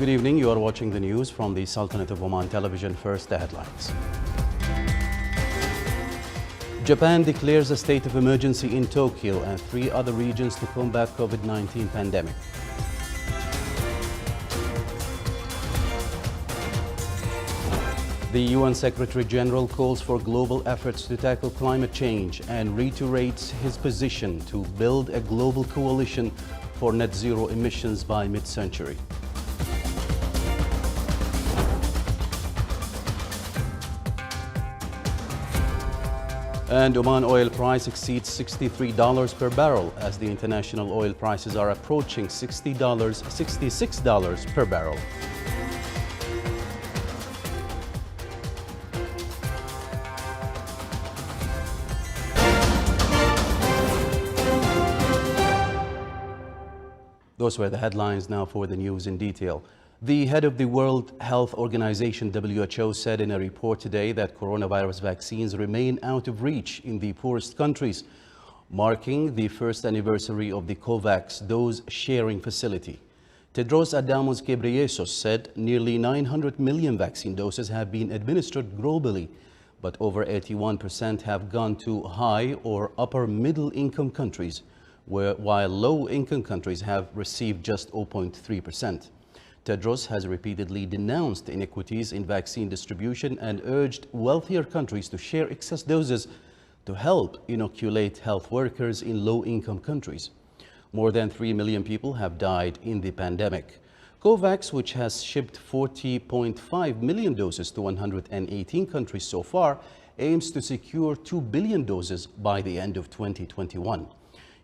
Good evening. You are watching the news from the Sultanate of Oman television. First, the headlines. Japan declares a state of emergency in Tokyo and 3 other regions to combat COVID-19 pandemic. The UN Secretary General calls for global efforts to tackle climate change and reiterates his position to build a global coalition for net zero emissions by mid-century. And Oman oil price exceeds $63 per barrel as the international oil prices are approaching $66 per barrel. Those were the headlines. Now for the news in detail. The head of the World Health Organization, WHO, said in a report today that coronavirus vaccines remain out of reach in the poorest countries, marking the first anniversary of the COVAX dose sharing facility. Tedros Adhanom Ghebreyesus said nearly 900 million vaccine doses have been administered globally, but over 81% have gone to high or upper middle income countries, while low income countries have received just 0.3%. Tedros has repeatedly denounced inequities in vaccine distribution and urged wealthier countries to share excess doses to help inoculate health workers in low-income countries. More than 3 million people have died in the pandemic. COVAX, which has shipped 40.5 million doses to 118 countries so far, aims to secure 2 billion doses by the end of 2021.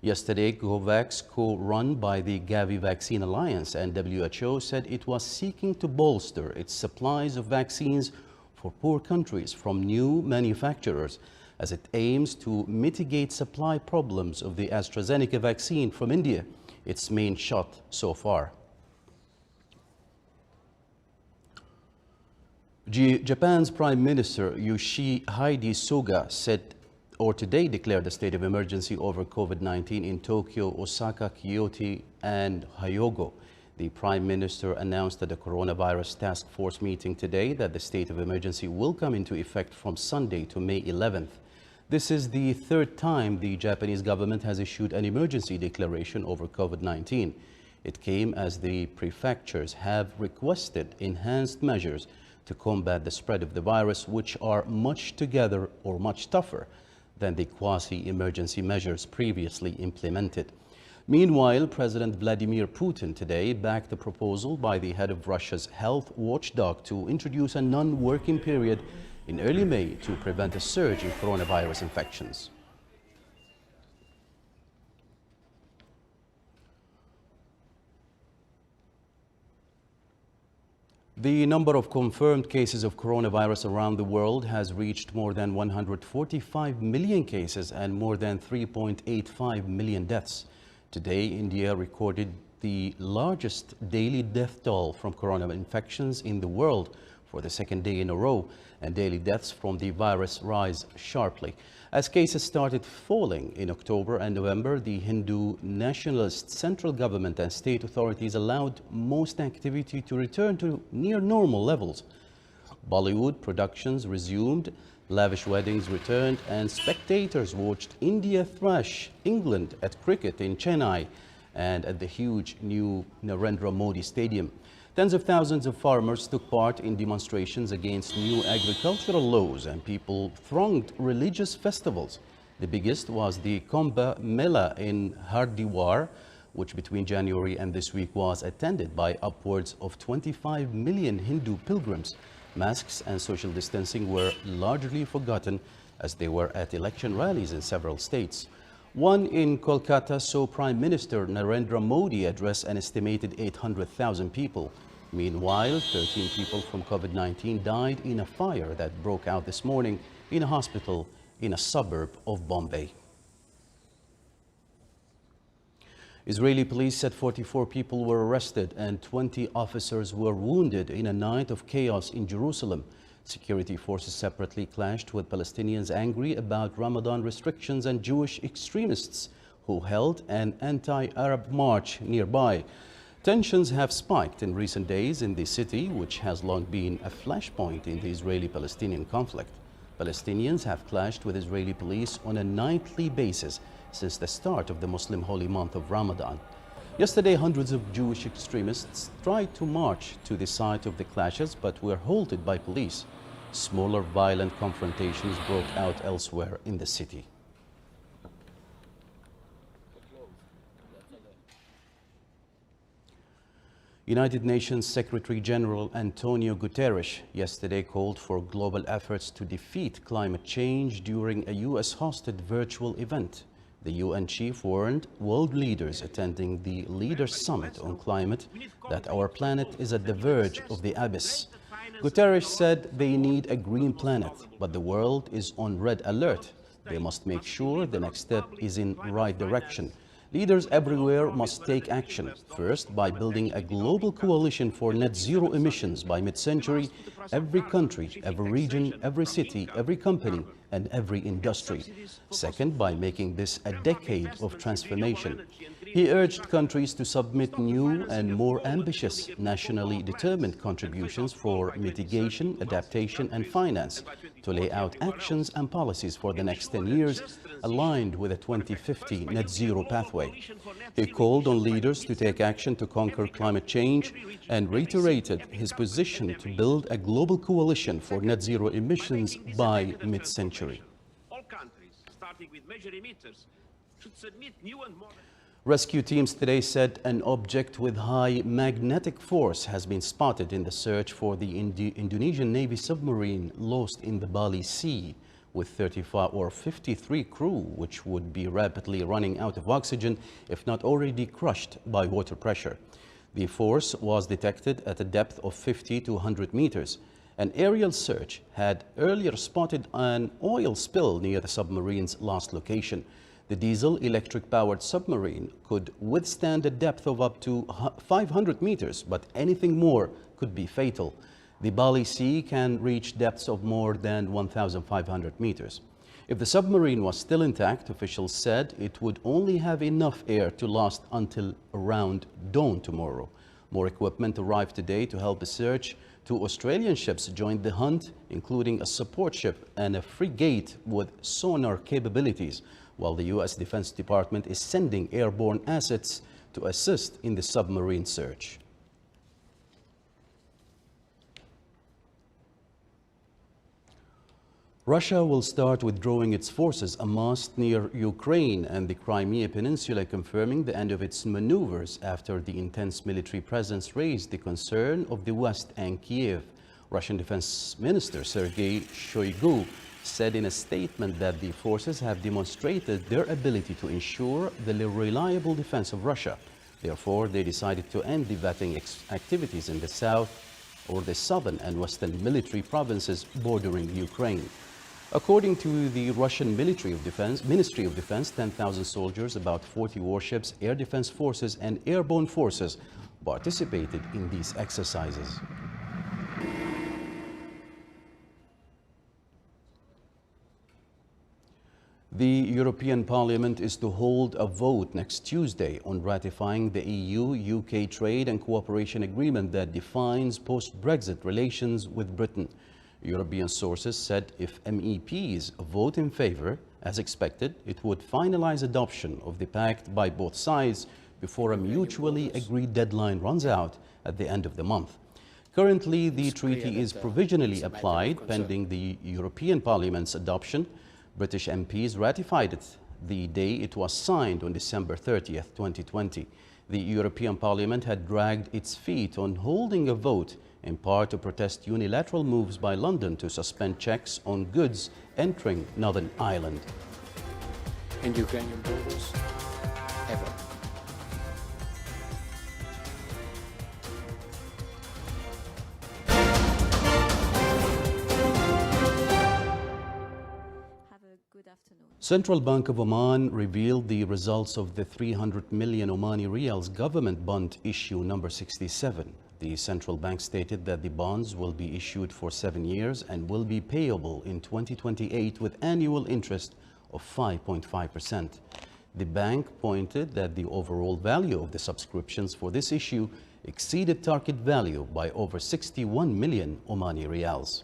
Yesterday, COVAX, co-run by the Gavi Vaccine Alliance and WHO, said it was seeking to bolster its supplies of vaccines for poor countries from new manufacturers as it aims to mitigate supply problems of the AstraZeneca vaccine from India, its main shot so far. Japan's Prime Minister Yoshihide Suga said today declared a state of emergency over COVID-19 in Tokyo, Osaka, Kyoto, and Hyogo. The Prime Minister announced at the Coronavirus Task Force meeting today that the state of emergency will come into effect from Sunday to May 11th. This is the 3rd time the Japanese government has issued an emergency declaration over COVID-19. It came as the prefectures have requested enhanced measures to combat the spread of the virus, which are much tougher than the quasi-emergency measures previously implemented. Meanwhile, President Vladimir Putin today backed the proposal by the head of Russia's health watchdog to introduce a non-working period in early May to prevent a surge in coronavirus infections. The number of confirmed cases of coronavirus around the world has reached more than 145 million cases and more than 3.85 million deaths. Today, India recorded the largest daily death toll from corona infections in the world for the 2nd day in a row, and daily deaths from the virus rise sharply. As cases started falling in October and November, the Hindu nationalist central government and state authorities allowed most activity to return to near normal levels. Bollywood productions resumed, lavish weddings returned, and spectators watched India thrash England at cricket in Chennai and at the huge new Narendra Modi Stadium. Tens of thousands of farmers took part in demonstrations against new agricultural laws, and people thronged religious festivals. The biggest was the Kumbh Mela in Hardwar, which between January and this week was attended by upwards of 25 million Hindu pilgrims. Masks and social distancing were largely forgotten as they were at election rallies in several states. One in Kolkata saw Prime Minister Narendra Modi address an estimated 800,000 people. Meanwhile, 13 people from COVID-19 died in a fire that broke out this morning in a hospital in a suburb of Bombay. Israeli police said 44 people were arrested and 20 officers were wounded in a night of chaos in Jerusalem. Security forces separately clashed with Palestinians angry about Ramadan restrictions and Jewish extremists who held an anti-Arab march nearby. Tensions have spiked in recent days in the city, which has long been a flashpoint in the Israeli-Palestinian conflict. Palestinians have clashed with Israeli police on a nightly basis since the start of the Muslim holy month of Ramadan. Yesterday, hundreds of Jewish extremists tried to march to the site of the clashes but were halted by police. Smaller violent confrontations broke out elsewhere in the city. United Nations Secretary-General Antonio Guterres yesterday called for global efforts to defeat climate change during a US-hosted virtual event. The UN chief warned world leaders attending the Leaders' Summit on Climate that our planet is at the verge of the abyss. Guterres said they need a green planet, but the world is on red alert. They must make sure the next step is in the right direction. Leaders everywhere must take action, first by building a global coalition for net zero emissions by mid-century. Every country, every region, every city, every company and every industry. Second, by making this a decade of transformation. He urged countries to submit new and more ambitious, nationally determined contributions for mitigation, adaptation and finance to lay out actions and policies for the next 10 years aligned with a 2050 net zero pathway. He called on leaders to take action to conquer climate change and reiterated his position to build a global coalition for net zero emissions by mid-century. All countries, starting with major emitters, should submit new and more. Rescue teams today said an object with high magnetic force has been spotted in the search for the Indonesian Navy submarine lost in the Bali Sea, with 35 or 53 crew, which would be rapidly running out of oxygen if not already crushed by water pressure. The force was detected at a depth of 50 to 100 meters. An aerial search had earlier spotted an oil spill near the submarine's last location. The diesel-electric powered submarine could withstand a depth of up to 500 meters, but anything more could be fatal. The Bali Sea can reach depths of more than 1,500 meters. If the submarine was still intact, officials said it would only have enough air to last until around dawn tomorrow. More equipment arrived today to help the search. 2 Australian ships joined the hunt, including a support ship and a frigate with sonar capabilities, while the U.S. Defense Department is sending airborne assets to assist in the submarine search. Russia will start withdrawing its forces amassed near Ukraine and the Crimea Peninsula, confirming the end of its maneuvers after the intense military presence raised the concern of the West and Kiev. Russian Defense Minister Sergei Shoigu said in a statement that the forces have demonstrated their ability to ensure the reliable defense of Russia. Therefore, they decided to end the vetting activities in the south or the southern and western military provinces bordering Ukraine. According to the Russian Ministry of Defense, 10,000 soldiers, about 40 warships, air defense forces and airborne forces participated in these exercises. The European Parliament is to hold a vote next Tuesday on ratifying the EU-UK trade and cooperation agreement that defines post-Brexit relations with Britain. European sources said if MEPs vote in favor, as expected, it would finalize adoption of the pact by both sides before a mutually agreed deadline runs out at the end of the month. Currently, the treaty is provisionally applied pending the European Parliament's adoption. British MPs ratified it the day it was signed on December 30th, 2020. The European Parliament had dragged its feet on holding a vote, in part to protest unilateral moves by London to suspend checks on goods entering Northern Ireland. And Ukrainian borders, ever. Central Bank of Oman revealed the results of the 300 million Omani Riyals government bond issue number 67. The central bank stated that the bonds will be issued for 7 years and will be payable in 2028 with annual interest of 5.5%. The bank pointed that the overall value of the subscriptions for this issue exceeded target value by over 61 million Omani riyals.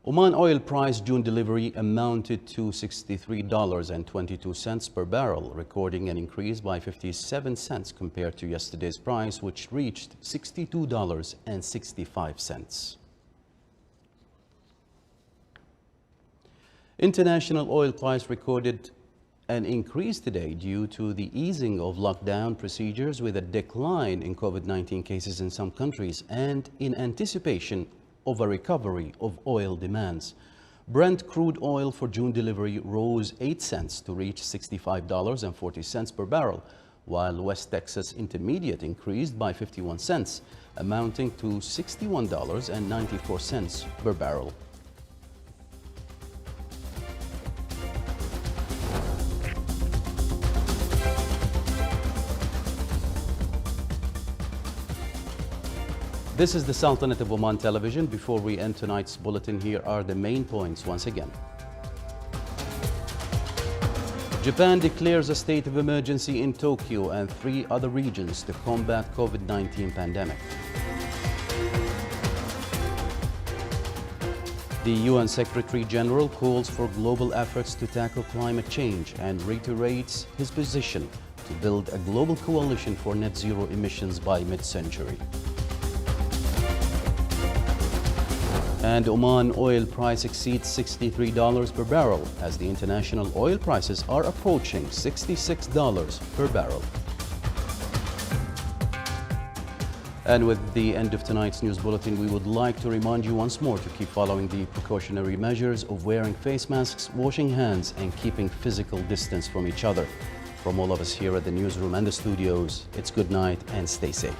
Oman oil price June delivery amounted to $63.22 per barrel, recording an increase by 57 cents compared to yesterday's price, which reached $62.65. International oil price recorded an increase today due to the easing of lockdown procedures with a decline in COVID-19 cases in some countries and in anticipation of a recovery of oil demands. Brent crude oil for June delivery rose 8 cents to reach $65.40 per barrel, while West Texas Intermediate increased by 51 cents, amounting to $61.94 per barrel. This is the Sultanate of Oman television. Before we end tonight's bulletin, here are the main points once again. Japan declares a state of emergency in Tokyo and 3 other regions to combat COVID-19 pandemic. The UN Secretary General calls for global efforts to tackle climate change and reiterates his position to build a global coalition for net zero emissions by mid-century. And Oman oil price exceeds $63 per barrel as the international oil prices are approaching $66 per barrel. And with the end of tonight's news bulletin, we would like to remind you once more to keep following the precautionary measures of wearing face masks, washing hands, and keeping physical distance from each other. From all of us here at the newsroom and the studios, it's good night and stay safe.